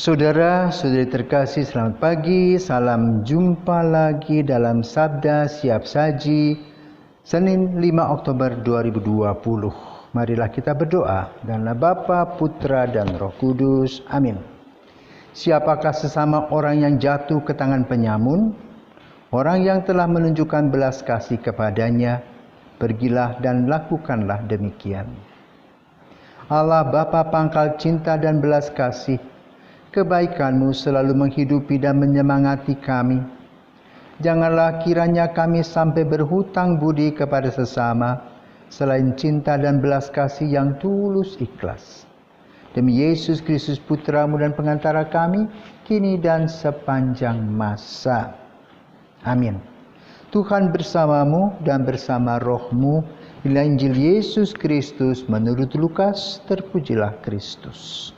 Saudara-saudari terkasih, selamat pagi. Salam jumpa lagi dalam Sabda Siap Saji Senin 5 Oktober 2020. Marilah kita berdoa. Dalam nama Bapa, Putra, dan Roh Kudus. Amin. Siapakah sesama orang yang jatuh ke tangan penyamun? Orang yang telah menunjukkan belas kasih kepadanya, pergilah dan lakukanlah demikian. Allah Bapa pangkal cinta dan belas kasih, kebaikan-Mu selalu menghidupi dan menyemangati kami. Janganlah kiranya kami sampai berhutang budi kepada sesama, selain cinta dan belas kasih yang tulus ikhlas. Demi Yesus Kristus Putra-Mu dan pengantara kami, kini dan sepanjang masa. Amin. Tuhan bersamamu dan bersama roh-Mu. Inilah Injil Yesus Kristus menurut Lukas. Terpujilah Kristus.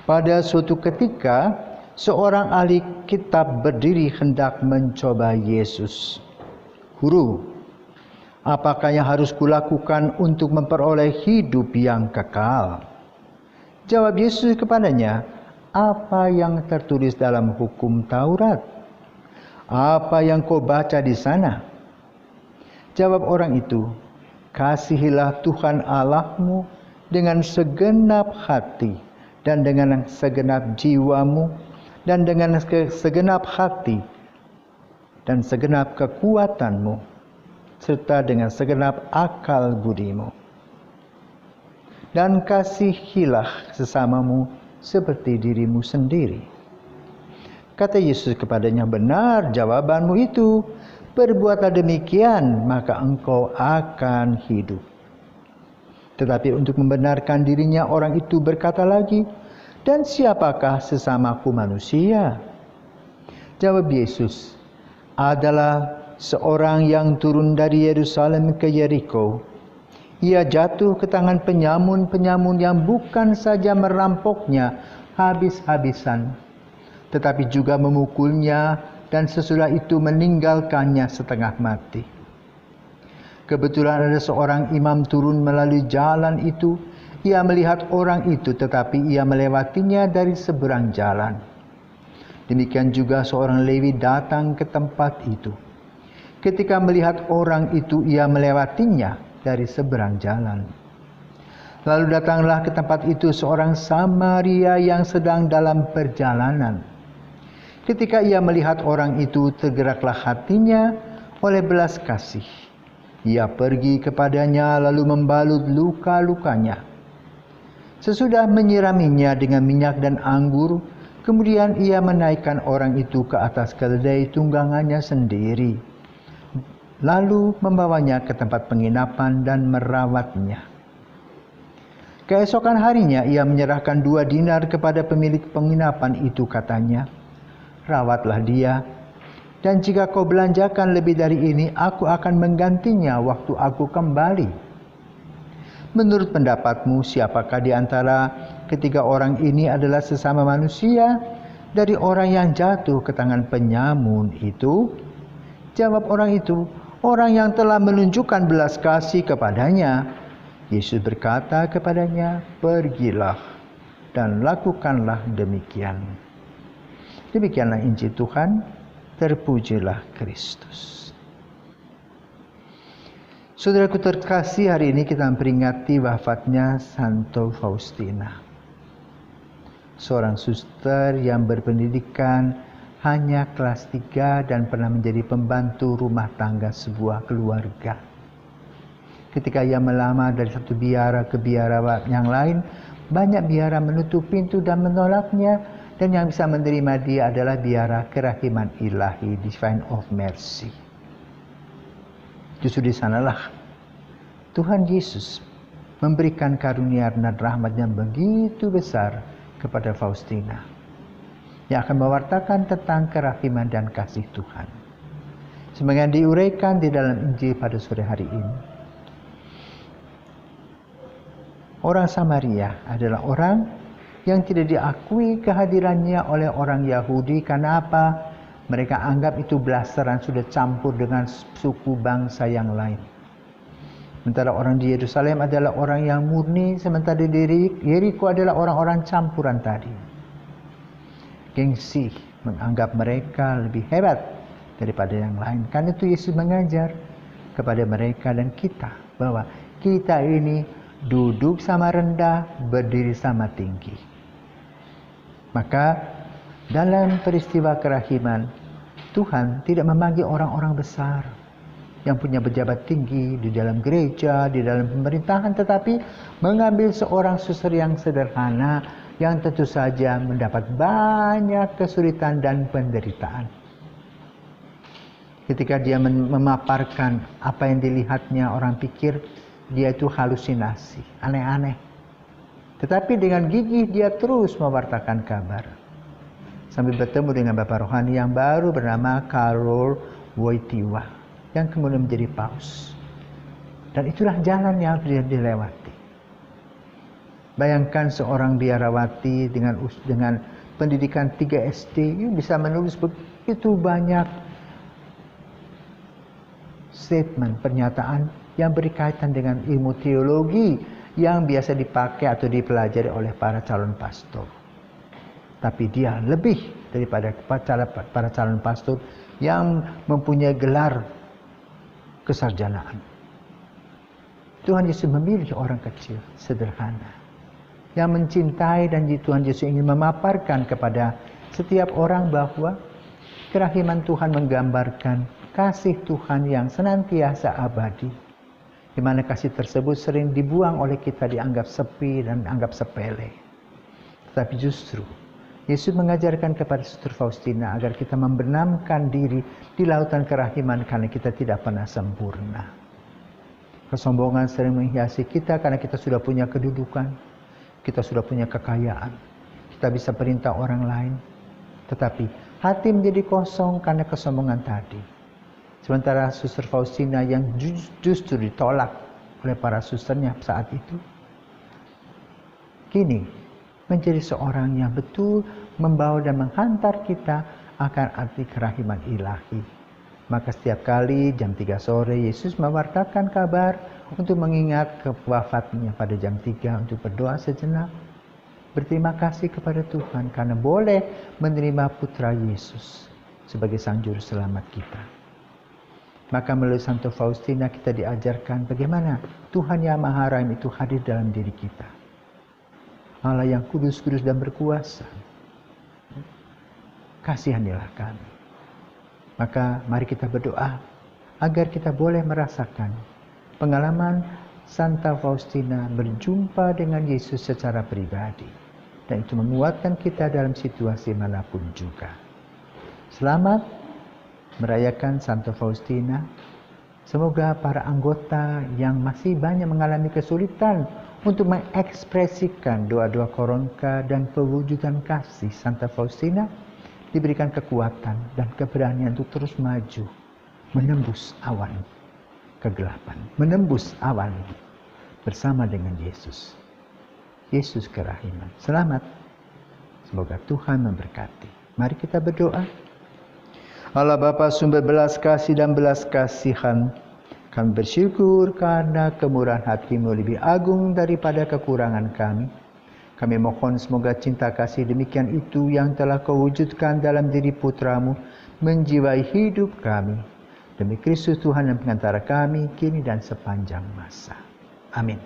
Pada suatu ketika, seorang ahli kitab berdiri hendak mencoba Yesus. Guru, apakah yang harus kulakukan untuk memperoleh hidup yang kekal? Jawab Yesus kepadanya, apa yang tertulis dalam hukum Taurat? Apa yang kau baca di sana? Jawab orang itu, kasihilah Tuhan Allahmu dengan segenap hati, dan dengan segenap jiwamu, dan dengan segenap hati, dan segenap kekuatanmu, serta dengan segenap akal budimu. Dan kasihilah sesamamu seperti dirimu sendiri. Kata Yesus kepadanya, benar jawabanmu itu. Berbuatlah demikian, maka engkau akan hidup. Tetapi untuk membenarkan dirinya, orang itu berkata lagi, dan siapakah sesamaku manusia? Jawab Yesus, adalah seorang yang turun dari Yerusalem ke Yeriko. Ia jatuh ke tangan penyamun-penyamun yang bukan saja merampoknya habis-habisan, tetapi juga memukulnya, dan sesudah itu meninggalkannya setengah mati. Kebetulan ada seorang imam turun melalui jalan itu. Ia melihat orang itu, tetapi ia melewatinya dari seberang jalan. Demikian juga seorang Lewi datang ke tempat itu. Ketika melihat orang itu, ia melewatinya dari seberang jalan. Lalu datanglah ke tempat itu seorang Samaria yang sedang dalam perjalanan. Ketika ia melihat orang itu, tergeraklah hatinya oleh belas kasih. Ia pergi kepadanya lalu membalut luka-lukanya. Sesudah menyiraminya dengan minyak dan anggur, kemudian ia menaikkan orang itu ke atas keledai tunggangannya sendiri, lalu membawanya ke tempat penginapan dan merawatnya. Keesokan harinya ia menyerahkan 2 dinar kepada pemilik penginapan itu, katanya, rawatlah dia, dan jika kau belanjakan lebih dari ini, aku akan menggantinya waktu aku kembali. Menurut pendapatmu, siapakah di antara ketiga orang ini adalah sesama manusia dari orang yang jatuh ke tangan penyamun itu? Jawab orang itu, orang yang telah menunjukkan belas kasih kepadanya. Yesus berkata kepadanya, pergilah dan lakukanlah demikian. Demikianlah Injil Tuhan. Terpujilah Kristus. Saudaraku terkasih, hari ini kita memperingati wafatnya Santo Faustina, seorang suster yang berpendidikan hanya kelas 3 dan pernah menjadi pembantu rumah tangga sebuah keluarga. Ketika ia melamar dari satu biara ke biara yang lain, banyak biara menutup pintu dan menolaknya, dan yang bisa menerima dia adalah biara kerahiman ilahi, Divine of Mercy. Justru di sanalah Tuhan Yesus memberikan karunia dan rahmat yang begitu besar kepada Faustina, yang akan mewartakan tentang kerahiman dan kasih Tuhan. Sebagaimana diuraikan di dalam Injil pada sore hari ini. Orang Samaria adalah orang yang tidak diakui kehadirannya oleh orang Yahudi. Karena apa? Mereka anggap itu belasaran, sudah campur dengan suku bangsa yang lain. Sementara orang di Yerusalem adalah orang yang murni, sementara di Yeriko adalah orang-orang campuran tadi. gengsi, menganggap mereka lebih hebat daripada yang lain. Karena itu Yesus mengajar kepada mereka dan kita bahwa kita ini duduk sama rendah, berdiri sama tinggi. Maka dalam peristiwa kerahiman, Tuhan tidak memanggil orang-orang besar yang punya pejabat tinggi di dalam gereja, di dalam pemerintahan, tetapi mengambil seorang suster yang sederhana yang tentu saja mendapat banyak kesulitan dan penderitaan. Ketika dia memaparkan apa yang dilihatnya, orang pikir dia itu halusinasi, aneh-aneh. Tetapi dengan gigih dia terus mewartakan kabar. Sambil bertemu dengan Bapak Rohani yang baru bernama Karol Wojtyła, yang kemudian menjadi paus. Dan itulah jalan yang harus dilewati. Bayangkan seorang biarawati dengan pendidikan 3 SD bisa menulis begitu banyak statement, pernyataan yang berkaitan dengan ilmu teologi yang biasa dipakai atau dipelajari oleh para calon pastor. Tapi dia lebih daripada para calon pastor yang mempunyai gelar kesarjanaan. Tuhan Yesus memilih orang kecil, sederhana, yang mencintai, dan Tuhan Yesus ingin memaparkan kepada setiap orang bahwa kerahiman Tuhan menggambarkan kasih Tuhan yang senantiasa abadi, di mana kasih tersebut sering dibuang oleh kita, dianggap sepi dan anggap sepele. Tetapi justru Yesus mengajarkan kepada Suster Faustina agar kita membenamkan diri di lautan kerahiman karena kita tidak pernah sempurna. Kesombongan sering menghiasi kita karena kita sudah punya kedudukan, kita sudah punya kekayaan, kita bisa perintah orang lain. Tetapi hati menjadi kosong karena kesombongan tadi. Sementara Suster Faustina yang justru ditolak oleh para susternya saat itu, kini menjadi seorang yang betul membawa dan menghantar kita akan arti kerahiman ilahi. Maka setiap kali jam 3 sore Yesus mewartakan kabar untuk mengingat kewafatnya pada jam 3 untuk berdoa sejenak. Berterima kasih kepada Tuhan karena boleh menerima putra Yesus sebagai sang juru selamat kita. Maka melalui Santo Faustina kita diajarkan bagaimana Tuhan yang Maha Rahim itu hadir dalam diri kita. Allah yang kudus-kudus dan berkuasa, kasihanilah kami. Maka mari kita berdoa agar kita boleh merasakan pengalaman Santa Faustina berjumpa dengan Yesus secara pribadi, dan itu menguatkan kita dalam situasi manapun juga. Selamat merayakan Santa Faustina. Semoga para anggota yang masih banyak mengalami kesulitan untuk mengekspresikan doa-doa koronka dan pewujudan kasih Santa Faustina diberikan kekuatan dan keberanian untuk terus maju, menembus awan kegelapan, menembus awan bersama dengan Yesus. Yesus kerahiman. Selamat. Semoga Tuhan memberkati. Mari kita berdoa. Allah Bapa sumber belas kasih dan belas kasihan, kami bersyukur karena kemurahan hati-Mu lebih agung daripada kekurangan kami. Kami mohon semoga cinta kasih demikian itu yang telah Kau wujudkan dalam diri Putra-Mu menjiwai hidup kami. Demi Kristus Tuhan dan pengantara kami, kini dan sepanjang masa. Amin.